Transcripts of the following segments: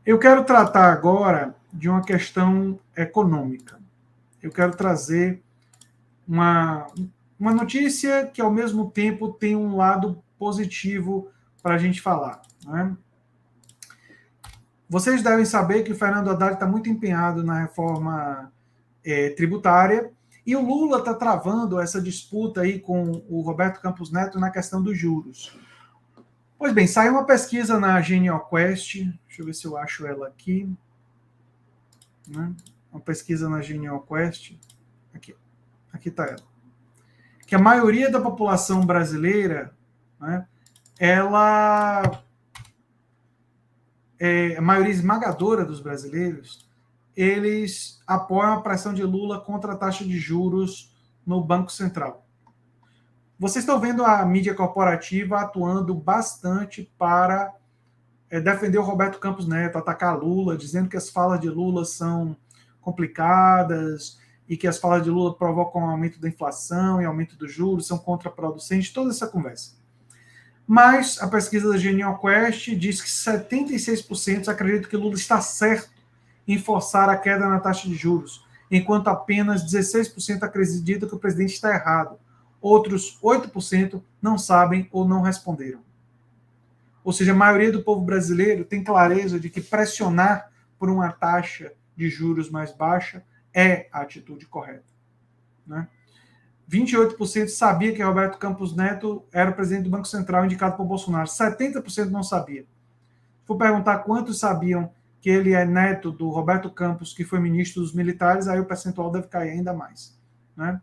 Eu quero tratar agora de uma questão econômica. Eu quero trazer uma, uma notícia que, ao mesmo tempo, tem um lado positivo para a gente falar. Né? Vocês devem saber que o Fernando Haddad está muito empenhado na reforma tributária e o Lula está travando essa disputa aí com o Roberto Campos Neto na questão dos juros. Pois bem, saiu uma pesquisa na GenialQuest, deixa eu ver se eu acho ela aqui, né? Uma pesquisa na GenialQuest, aqui está ela, que a maioria da população brasileira, né, a maioria esmagadora dos brasileiros, eles apoiam a pressão de Lula contra a taxa de juros no Banco Central. Vocês estão vendo a mídia corporativa atuando bastante para defender o Roberto Campos Neto, atacar Lula, dizendo que as falas de Lula são complicadas e que as falas de Lula provocam um aumento da inflação e aumento dos juros, são contraproducentes, toda essa conversa. Mas a pesquisa da GenialQuest diz que 76% acreditam que Lula está certo em forçar a queda na taxa de juros, enquanto apenas 16% acreditam que o presidente está errado. Outros 8% não sabem ou não responderam. Ou seja, a maioria do povo brasileiro tem clareza de que pressionar por uma taxa de juros mais baixa é a atitude correta. Né? 28% sabia que Roberto Campos Neto era o presidente do Banco Central indicado por Bolsonaro. 70% não sabia. Se for perguntar quantos sabiam que ele é neto do Roberto Campos, que foi ministro dos militares, aí o percentual deve cair ainda mais. Né?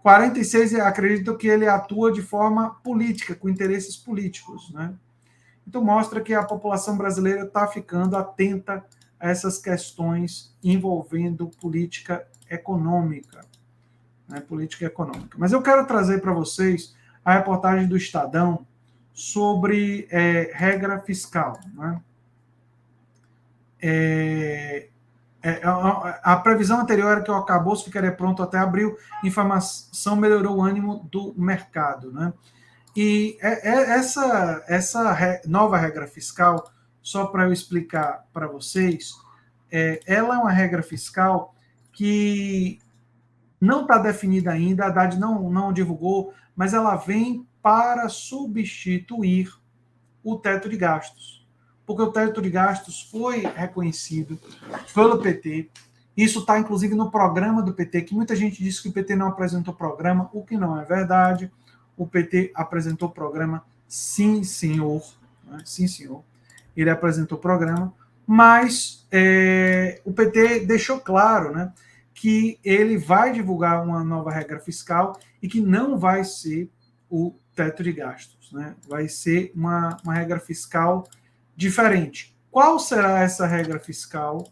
46% acreditam que ele atua de forma política, com interesses políticos. Né? Então mostra que a população brasileira está ficando atenta a essas questões envolvendo política econômica. Né, política econômica. Mas eu quero trazer para vocês a reportagem do Estadão sobre regra fiscal. Né? A previsão anterior era que o arcabouço ficaria pronto até abril, informação melhorou o ânimo do mercado. Né? E essa nova regra fiscal, só para eu explicar para vocês, ela é uma regra fiscal que não está definida ainda, a Haddad não divulgou, mas ela vem para substituir o teto de gastos. Porque o teto de gastos foi reconhecido pelo PT, isso está inclusive no programa do PT, que muita gente disse que o PT não apresentou programa, o que não é verdade. O PT apresentou programa, sim, senhor. Né? Sim, senhor. Ele apresentou programa, mas o PT deixou claro, né, que ele vai divulgar uma nova regra fiscal e que não vai ser o teto de gastos, né? Vai ser uma regra fiscal diferente. Qual será essa regra fiscal?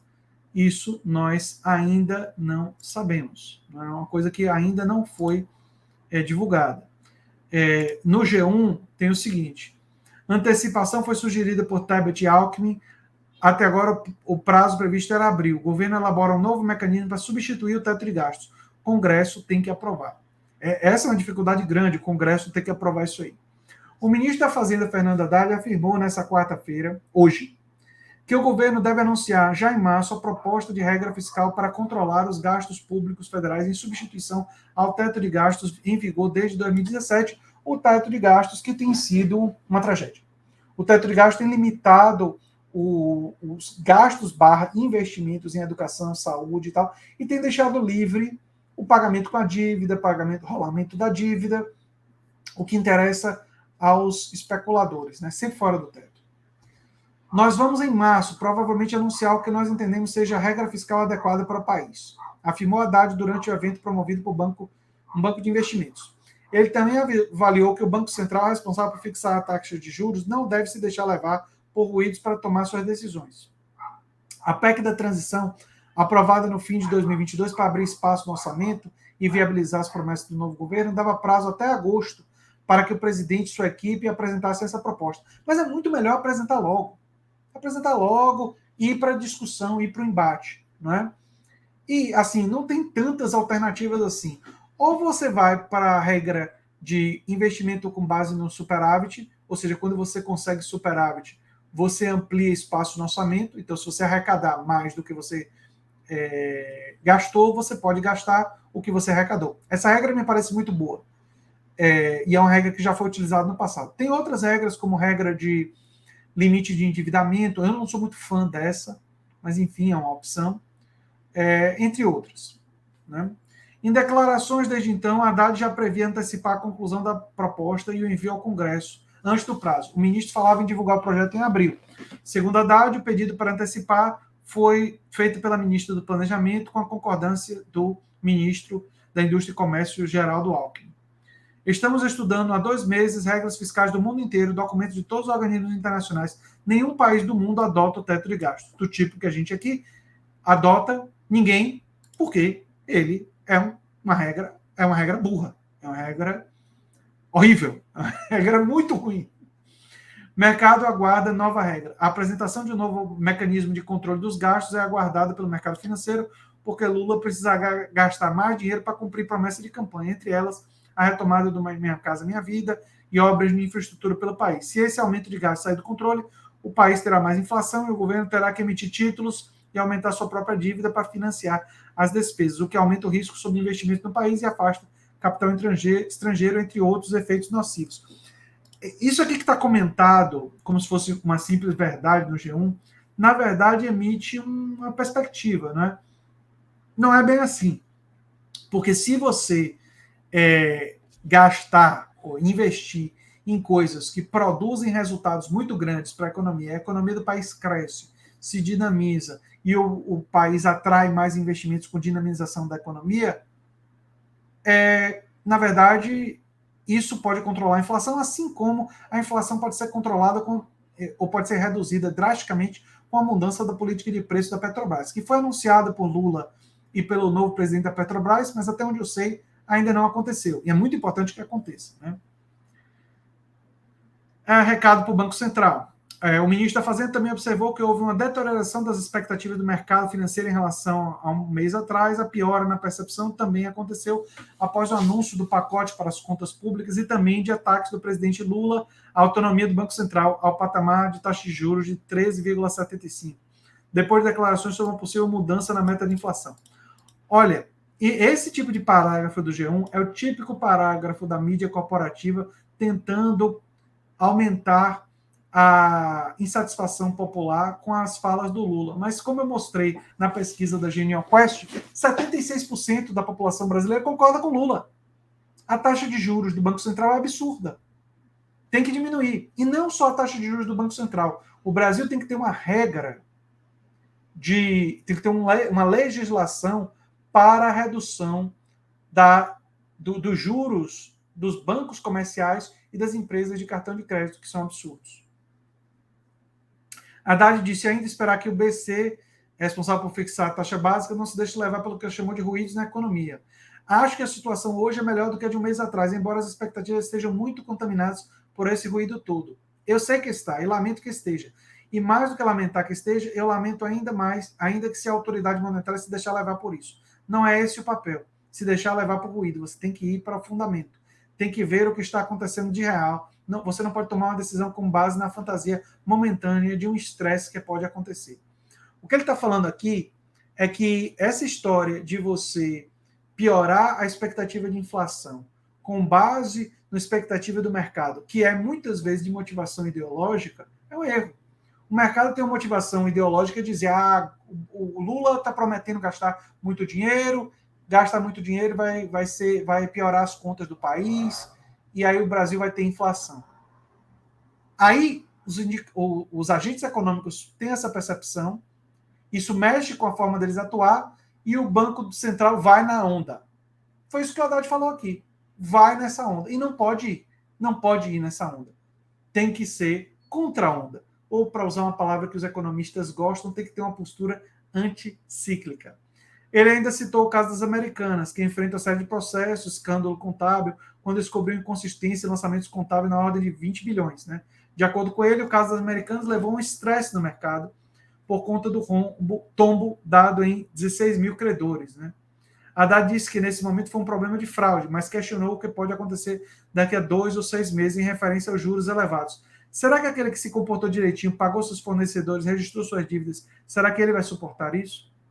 Isso nós ainda não sabemos. É uma coisa que ainda não foi divulgada. No G1 tem o seguinte: antecipação foi sugerida por Tebet e Alckmin. Até agora, o prazo previsto era abril. O governo elabora um novo mecanismo para substituir o teto de gastos. O Congresso tem que aprovar. Essa é uma dificuldade grande, o Congresso tem que aprovar isso aí. O ministro da Fazenda, Fernando Haddad, afirmou nessa quarta-feira, hoje, que o governo deve anunciar já em março a proposta de regra fiscal para controlar os gastos públicos federais em substituição ao teto de gastos em vigor desde 2017, o teto de gastos que tem sido uma tragédia. O teto de gastos tem limitado os gastos / investimentos em educação, saúde e tal, e tem deixado livre o pagamento com a dívida, rolamento da dívida, o que interessa aos especuladores, né? Sempre fora do teto. Nós vamos, em março, provavelmente anunciar o que nós entendemos seja a regra fiscal adequada para o país, afirmou Haddad durante o evento promovido por um banco de investimentos. Ele também avaliou que o Banco Central, responsável por fixar a taxa de juros, não deve se deixar levar por ruídos para tomar suas decisões. A PEC da transição, aprovada no fim de 2022 para abrir espaço no orçamento e viabilizar as promessas do novo governo, dava prazo até agosto para que o presidente e sua equipe apresentassem essa proposta. Mas é muito melhor apresentar logo. Ir para a discussão, ir para o embate. Não é? E, assim, não tem tantas alternativas assim. Ou você vai para a regra de investimento com base no superávit, ou seja, quando você consegue superávit, você amplia espaço no orçamento. Então, se você arrecadar mais do que você gastou, você pode gastar o que você arrecadou. Essa regra me parece muito boa. E é uma regra que já foi utilizada no passado. Tem outras regras, como regra de limite de endividamento. Eu não sou muito fã dessa, mas enfim, é uma opção. Entre outras. Né? Em declarações desde então, Haddad já previa antecipar a conclusão da proposta e o envio ao Congresso antes do prazo. O ministro falava em divulgar o projeto em abril. Segundo Haddad, o pedido para antecipar foi feito pela ministra do Planejamento com a concordância do ministro da Indústria e Comércio, Geraldo Alckmin. Estamos estudando há 2 meses regras fiscais do mundo inteiro, documentos de todos os organismos internacionais. Nenhum país do mundo adota o teto de gastos, do tipo que a gente aqui adota. Ninguém, porque ele é uma regra burra, é uma regra horrível, é uma regra muito ruim. Mercado aguarda nova regra. A apresentação de um novo mecanismo de controle dos gastos é aguardada pelo mercado financeiro, porque Lula precisa gastar mais dinheiro para cumprir promessas de campanha, entre elas a retomada do Minha Casa Minha Vida e obras de infraestrutura pelo país. Se esse aumento de gastos sair do controle, o país terá mais inflação e o governo terá que emitir títulos e aumentar sua própria dívida para financiar as despesas, o que aumenta o risco sobre investimento no país e afasta capital estrangeiro, entre outros efeitos nocivos. Isso aqui que está comentado, como se fosse uma simples verdade no G1, na verdade emite uma perspectiva, né? Não é bem assim. Porque se você gastar ou investir em coisas que produzem resultados muito grandes para a economia do país cresce, se dinamiza e o país atrai mais investimentos com dinamização da economia, na verdade, isso pode controlar a inflação, assim como a inflação pode ser controlada ou pode ser reduzida drasticamente com a mudança da política de preço da Petrobras, que foi anunciada por Lula e pelo novo presidente da Petrobras, mas até onde eu sei, ainda não aconteceu. E é muito importante que aconteça. Né? Recado para o Banco Central. O ministro da Fazenda também observou que houve uma deterioração das expectativas do mercado financeiro em relação a um mês atrás. A piora na percepção também aconteceu após o anúncio do pacote para as contas públicas e também de ataques do presidente Lula à autonomia do Banco Central ao patamar de taxa de juros de 13,75, depois de declarações sobre uma possível mudança na meta de inflação. Olha, esse tipo de parágrafo do G1 é o típico parágrafo da mídia corporativa tentando aumentar a insatisfação popular com as falas do Lula. Mas, como eu mostrei na pesquisa da Genial Quest, 76% da população brasileira concorda com Lula. A taxa de juros do Banco Central é absurda. Tem que diminuir. E não só a taxa de juros do Banco Central. O Brasil tem que ter uma regra, tem que ter uma legislação para a redução dos juros dos bancos comerciais e das empresas de cartão de crédito, que são absurdos. Haddad disse ainda esperar que o BC, responsável por fixar a taxa básica, não se deixe levar pelo que ele chamou de ruídos na economia. Acho que a situação hoje é melhor do que a de um mês atrás, embora as expectativas estejam muito contaminadas por esse ruído todo. Eu sei que está, e lamento que esteja. E mais do que lamentar que esteja, eu lamento ainda mais, ainda que se a autoridade monetária se deixar levar por isso. Não é esse o papel, se deixar levar por ruído. Você tem que ir para o fundamento. Tem que ver o que está acontecendo de real. Não, você não pode tomar uma decisão com base na fantasia momentânea de um estresse que pode acontecer. O que ele está falando aqui é que essa história de você piorar a expectativa de inflação com base na expectativa do mercado, que é muitas vezes de motivação ideológica, é um erro. O mercado tem uma motivação ideológica de dizer o Lula está prometendo gastar muito dinheiro, gasta muito dinheiro, vai piorar as contas do país, e aí o Brasil vai ter inflação. Aí os agentes econômicos têm essa percepção, isso mexe com a forma deles atuar, e o Banco Central vai na onda. Foi isso que o Haddad falou aqui. Vai nessa onda. E não pode ir nessa onda. Tem que ser contra a onda. Ou, para usar uma palavra que os economistas gostam, tem que ter uma postura anticíclica. Ele ainda citou o caso das Americanas, que enfrentam uma série de processos, escândalo contábil, quando descobriu inconsistência e lançamentos contábeis na ordem de 20 bilhões. Né? De acordo com ele, o caso das Americanas levou um estresse no mercado por conta do tombo dado em 16 mil credores. Né? Haddad disse que nesse momento foi um problema de fraude, mas questionou o que pode acontecer daqui a 2 ou 6 meses em referência aos juros elevados. Será que aquele que se comportou direitinho, pagou seus fornecedores, registrou suas dívidas, será que ele vai suportar isso?